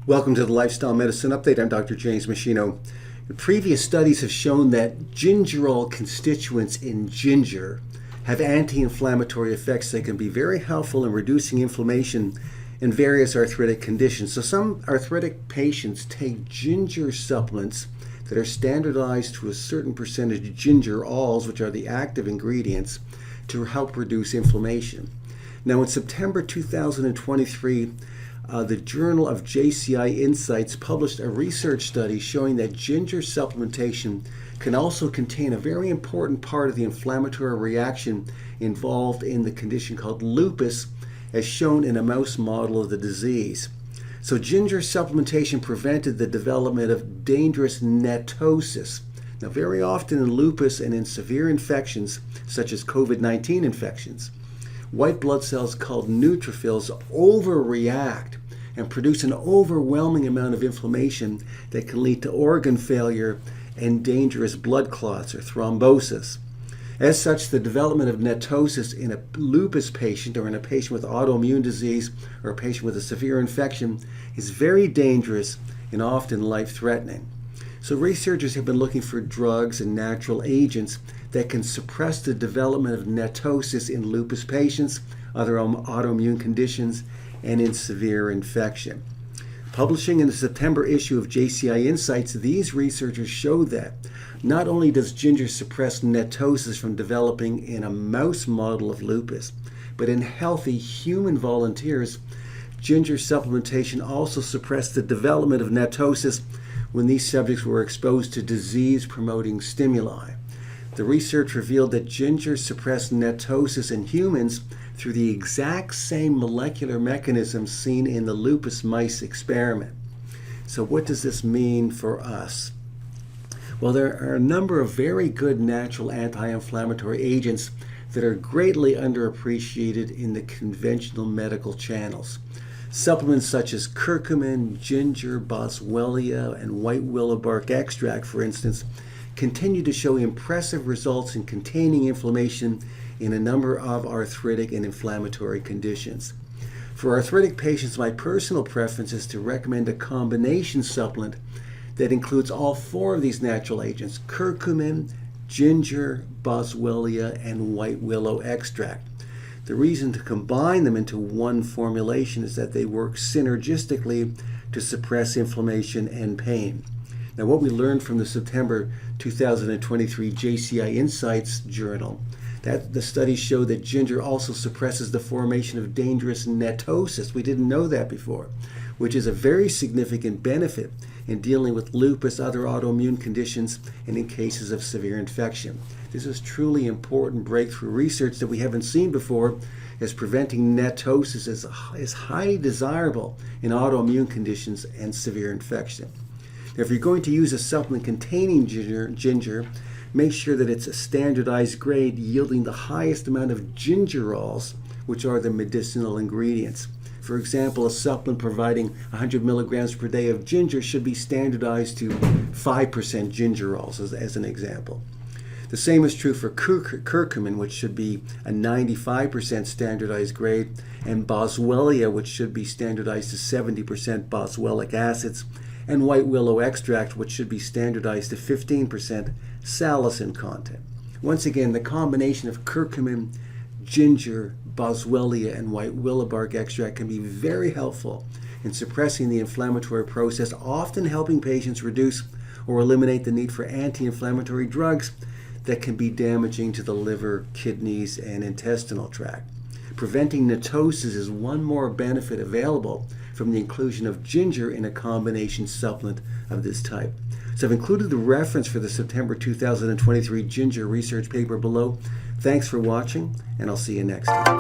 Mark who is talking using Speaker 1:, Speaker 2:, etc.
Speaker 1: Welcome to the Lifestyle Medicine Update. I'm Dr. James Meschino. Previous studies have shown that gingerol constituents in ginger have anti-inflammatory effects that can be very helpful in reducing inflammation in various arthritic conditions. So some arthritic patients take ginger supplements that are standardized to a certain percentage of gingerols, which are the active ingredients, to help reduce inflammation. Now in September 2023, the Journal of JCI Insights published a research study showing that ginger supplementation can also contain a very important part of the inflammatory reaction involved in the condition called lupus, as shown in a mouse model of the disease. So ginger supplementation prevented the development of dangerous NETosis. Now very often in lupus and in severe infections, such as COVID-19 infections, white blood cells called neutrophils overreact and produce an overwhelming amount of inflammation that can lead to organ failure and dangerous blood clots or thrombosis. As such, the development of NETosis in a lupus patient or in a patient with autoimmune disease or a patient with a severe infection is very dangerous and often life-threatening. So researchers have been looking for drugs and natural agents that can suppress the development of NETosis in lupus patients, other autoimmune conditions, and in severe infection. Publishing in the September issue of JCI Insights, these researchers show that not only does ginger suppress NETosis from developing in a mouse model of lupus, but in healthy human volunteers, ginger supplementation also suppressed the development of NETosis when these subjects were exposed to disease-promoting stimuli. The research revealed that ginger suppressed NETosis in humans through the exact same molecular mechanisms seen in the lupus mice experiment. So what does this mean for us? Well, there are a number of very good natural anti-inflammatory agents that are greatly underappreciated in the conventional medical channels. Supplements such as curcumin, ginger, boswellia, and white willow bark extract, for instance, continue to show impressive results in containing inflammation in a number of arthritic and inflammatory conditions. For arthritic patients, my personal preference is to recommend a combination supplement that includes all four of these natural agents: curcumin, ginger, boswellia, and white willow extract. The reason to combine them into one formulation is that they work synergistically to suppress inflammation and pain. Now, what we learned from the September 2023 JCI Insights journal, that the studies show that ginger also suppresses the formation of dangerous NETosis. We didn't know that before, which is a very significant benefit in dealing with lupus, other autoimmune conditions, and in cases of severe infection. This is truly important breakthrough research that we haven't seen before, as preventing NETosis is highly desirable in autoimmune conditions and severe infection. Now, if you're going to use a supplement containing ginger, make sure that it's a standardized grade yielding the highest amount of gingerols, which are the medicinal ingredients. For example, a supplement providing 100 milligrams per day of ginger should be standardized to 5% gingerols, as an example. The same is true for curcumin, which should be a 95% standardized grade, and boswellia, which should be standardized to 70% boswellic acids, and white willow extract, which should be standardized to 15% salicin content. Once again, the combination of curcumin, ginger, boswellia, and white willow bark extract can be very helpful in suppressing the inflammatory process, often helping patients reduce or eliminate the need for anti-inflammatory drugs that can be damaging to the liver, kidneys, and intestinal tract. Preventing NETosis is one more benefit available from the inclusion of ginger in a combination supplement of this type. So I've included the reference for the September 2023 ginger research paper below. Thanks for watching, and I'll see you next time.